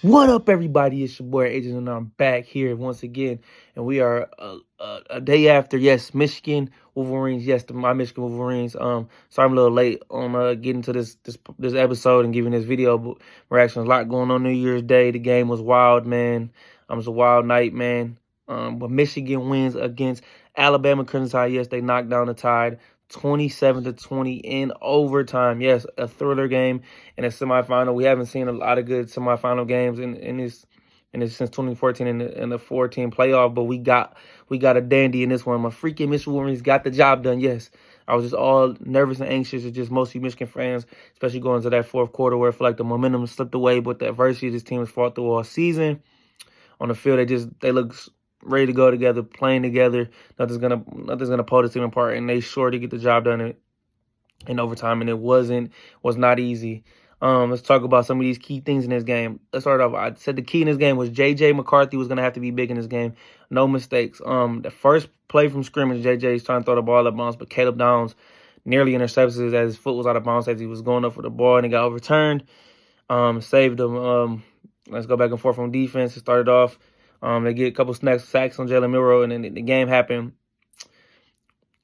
What up, everybody? It's your boy Agent, and I'm back here once again. And we are a day after, yes, Michigan Wolverines. Yes, my Michigan Wolverines. Sorry I'm a little late on getting to this episode and giving this video reaction. A lot going on New Year's Day. The game was wild, man. It was a wild night, man. But Michigan wins against Alabama Crimson Tide. Yes, they knocked down the Tide. 27-20 in overtime. Yes, a thriller game in a semifinal. We haven't seen a lot of good semifinal games in this since 2014 in the 14 playoff, but we got a dandy in this one. My freaking Michigan Wolverines got the job done. Yes. I was just all nervous and anxious. It's just mostly Michigan fans, especially going to that fourth quarter where I feel like the momentum slipped away, but the adversity this team has fought through all season. On the field, they look ready to go together, playing together. Nothing's gonna pull this team apart, and they sure to get the job done in overtime, and was not easy. Let's talk about some of these key things in this game. Let's start off. I said the key in this game was J.J. McCarthy was gonna have to be big in this game. No mistakes. The first play from scrimmage, J.J.'s trying to throw the ball out of bounds, but Caleb Downs nearly intercepts it as his foot was out of bounds as he was going up for the ball, and it got overturned. Saved them. Let's go back and forth from defense. It started off. They get a couple sacks on Jalen Milroe, and then the game happened.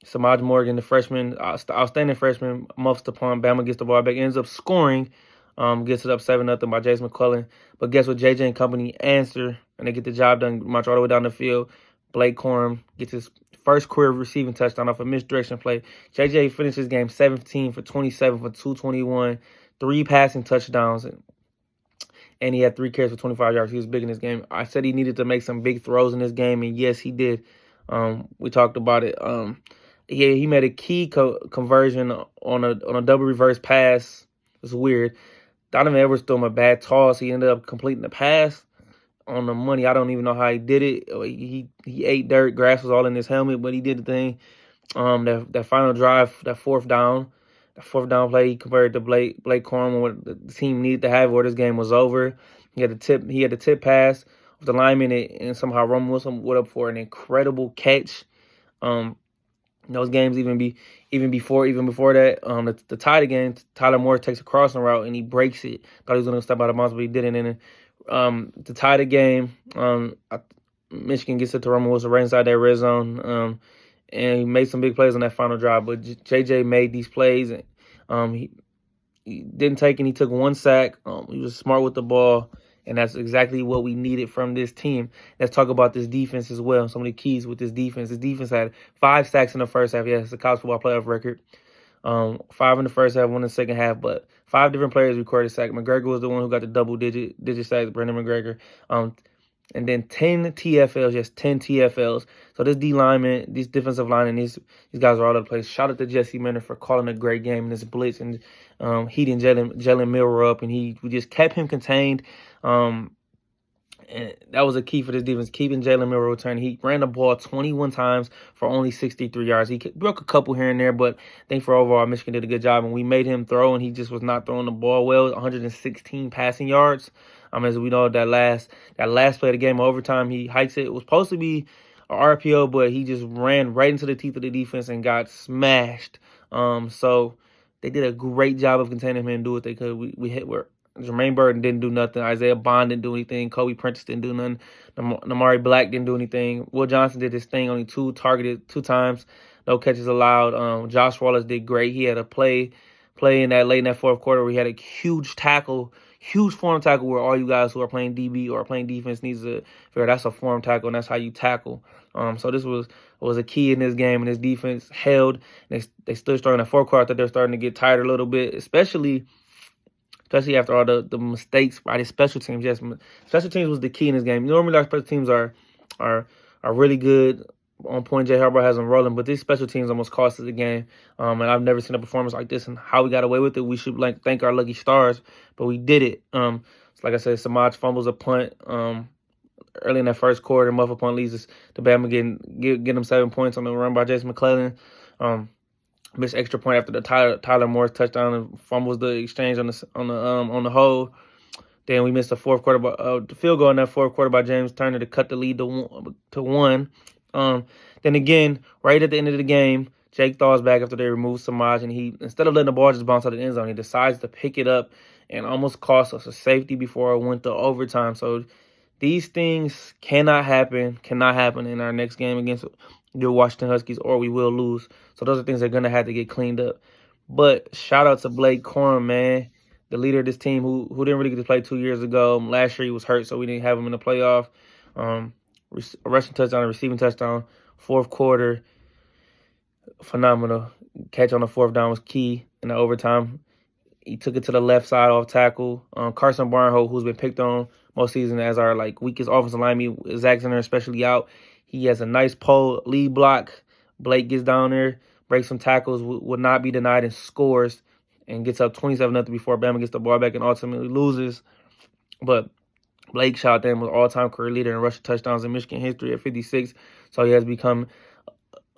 Samaj Morgan, the freshman, outstanding freshman, muffs the punt. Bama gets the ball back, ends up scoring, gets it up 7-0 by Jason McClellan. But guess what? JJ and company answer, and they get the job done, march all the way down the field. Blake Corum gets his first career receiving touchdown off a misdirection play. JJ finishes game 17 for 27 for 221, 3 passing touchdowns, and he had 3 carries for 25 yards. He was big in this game. I said he needed to make some big throws in this game, and yes, he did. We talked about it. Yeah, he made a key conversion on a double reverse pass. It's weird. Donovan Edwards threw him a bad toss. He ended up completing the pass on the money. I don't even know how he did it. He ate dirt. Grass was all in his helmet, but he did the thing. That final drive, that fourth down play, he converted to Blake Corum, what the team needed to have, or this game was over. He had the tip pass of the lineman, and somehow Roman Wilson went up for an incredible catch. Those games even before that, the Tide game, Tyler Moore takes a crossing route and he breaks it. Thought he was going to step out of bounds, but he didn't. And the Tide game, Michigan gets it to Roman Wilson right inside that red zone, and he made some big plays on that final drive. But JJ made these plays, and he didn't take any. He took 1 sack. He was smart with the ball. And that's exactly what we needed from this team. Let's talk about this defense as well. Some of the keys with this defense. This defense had 5 sacks in the first half. Yes, it's a college football playoff record. 5 in the first half, 1 in the second half. But 5 different players recorded sack. McGregor was the one who got the double-digit sacks, Brendan McGregor. And then 10 TFLs, yes, 10 TFLs. So this D lineman, these defensive linemen, these guys are all over the place. Shout out to Jesse Minter for calling a great game in this blitz and heating Jalen Milroe up, and we just kept him contained. And that was a key for this defense, keeping Jalen Milroe returning. He ran the ball 21 times for only 63 yards. He broke a couple here and there, but I think for overall, Michigan did a good job, and we made him throw, and he just was not throwing the ball well. 116 passing yards. As we know, that last play of the game, overtime, he hikes it. It was supposed to be an RPO, but he just ran right into the teeth of the defense and got smashed. So they did a great job of containing him and do what they could. We hit where Jermaine Burton didn't do nothing. Isaiah Bond didn't do anything. Kobe Prentice didn't do nothing. Namari Black didn't do anything. Will Johnson did his thing, only targeted 2 times. No catches allowed. Josh Wallace did great. He had a play in that late in that fourth quarter where he had a huge form tackle where all you guys who are playing DB or playing defense needs to figure that's a form tackle and that's how you tackle. So this was a key in this game, and this defense held. They stood strong in the fourth quarter. They're starting to get tired a little bit, especially after all the mistakes by the special teams. Yes, special teams was the key in this game. Normally our special teams are really good. On point, Jay Harbaugh has them rolling, but these special teams almost cost us the game. And I've never seen a performance like this, and how we got away with it. We should thank our lucky stars, but we did it. So like I said, Samaj fumbles a punt early in that first quarter. Muffle punt leads us to Bama getting them 7 points on the run by Jason McClellan. Missed extra point after the Tyler Morris touchdown and fumbles the exchange on the hold. Then we missed the the field goal in that fourth quarter by James Turner to cut the lead to 1. Then again, right at the end of the game, Jake Thaw's back after they removed Samaj, and he, instead of letting the ball just bounce out of the end zone, he decides to pick it up and almost cost us a safety before it went to overtime. So these things cannot happen in our next game against the Washington Huskies, or we will lose. So those are things that are going to have to get cleaned up. But shout out to Blake Corum, man, the leader of this team who didn't really get to play 2 years ago. Last year he was hurt, so we didn't have him in the playoff. A rushing touchdown, a receiving touchdown, fourth quarter, phenomenal. Catch on the fourth down was key in the overtime. He took it to the left side off tackle. Carson Barnholt, who's been picked on most season as our weakest offensive lineman, Zach Zenner especially out. He has a nice pole lead block. Blake gets down there, breaks some tackles, would not be denied, and scores, and gets up 27-0 before Bama gets the ball back and ultimately loses. But Blake shot them with all-time career leader in rushing touchdowns in Michigan history at 56. So he has become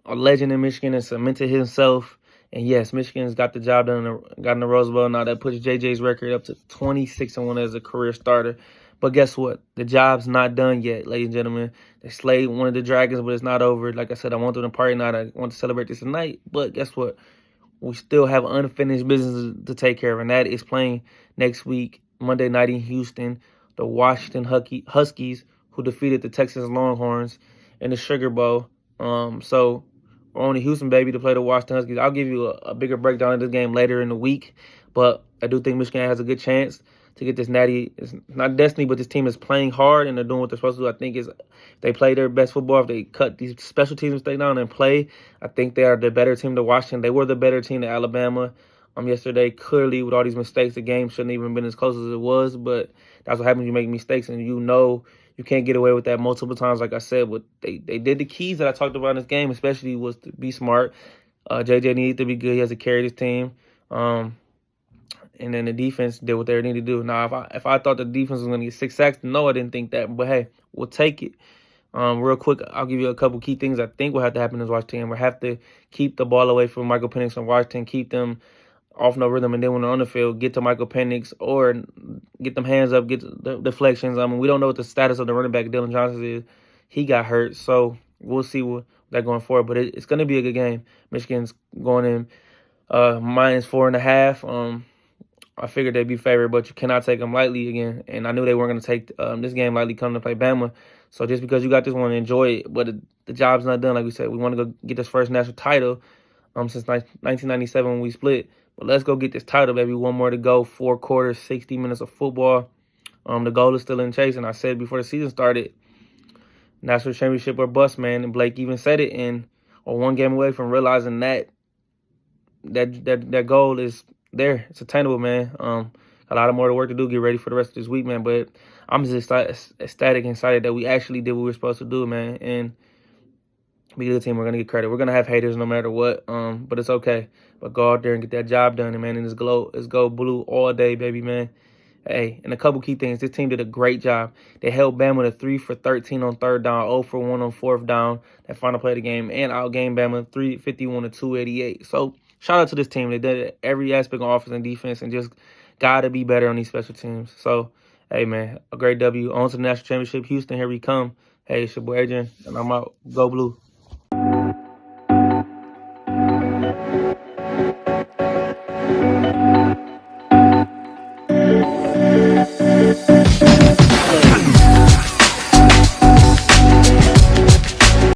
a legend in Michigan and cemented himself. And yes, Michigan's got the job done, got in the Rose Bowl. Now that puts JJ's record up to 26-1 as a career starter. But guess what? The job's not done yet, ladies and gentlemen. They slayed one of the Dragons, but it's not over. Like I said, I want them to party night. I want to celebrate this tonight. But guess what? We still have unfinished business to take care of, and that is playing next week, Monday night in Houston, the Washington Huskies, who defeated the Texas Longhorns in the Sugar Bowl. So we're on to Houston, baby, to play the Washington Huskies. I'll give you a bigger breakdown of this game later in the week, but I do think Michigan has a good chance to get this natty. It's not destiny, but this team is playing hard, and they're doing what they're supposed to do. I think if they play their best football, if they cut these special teams mistakes down and play, I think they are the better team to Washington. They were the better team to Alabama yesterday. Clearly, with all these mistakes, the game shouldn't even been as close as it was, but that's what happens when you make mistakes, and you know you can't get away with that multiple times, like I said. But they did the keys that I talked about in this game, especially was to be smart. JJ needed to be good. He has to carry this team. And then the defense did what they needed to do. Now, if I thought the defense was going to get 6 sacks, no, I didn't think that. But, hey, we'll take it. Real quick, I'll give you a couple key things I think will have to happen in Washington. We'll have to keep the ball away from Michael Penix and Washington, keep them off no rhythm, and then when they're on the field, get to Michael Penix or get them hands up, get the deflections. I mean, we don't know what the status of the running back, Dylan Johnson, is. He got hurt, so we'll see what they're going for. But it's going to be a good game. Michigan's going in -4.5. I figured they'd be favored, but you cannot take them lightly again. And I knew they weren't going to take this game lightly coming to play Bama. So just because you got this one, enjoy it. But the job's not done. Like we said, we want to go get this first national title since 1997 when we split. But let's go get this title, baby. One more to go. 4 quarters, 60 minutes of football. The goal is still in chase. And I said before the season started, national championship or bust, man. And Blake even said it. And we're one game away from realizing that goal is there. It's attainable, man. A lot of more work to do. Get ready for the rest of this week, man. But I'm just ecstatic and excited that we actually did what we were supposed to do, man. And be a good team. We're gonna get credit. We're gonna have haters no matter what. But it's okay. But go out there and get that job done, and man. And it's go blue all day, baby, man. Hey, and a couple key things. This team did a great job. They held Bama to 3 for 13 on third down, 0 for 1 on fourth down. That final play of the game, and outgained Bama 351 to 288. So shout out to this team. They did every aspect of offense and defense, and just got to be better on these special teams. So, hey, man, a great W. On to the national championship. Houston, here we come. Hey, it's your boy Adrian, and I'm out. Go Blue.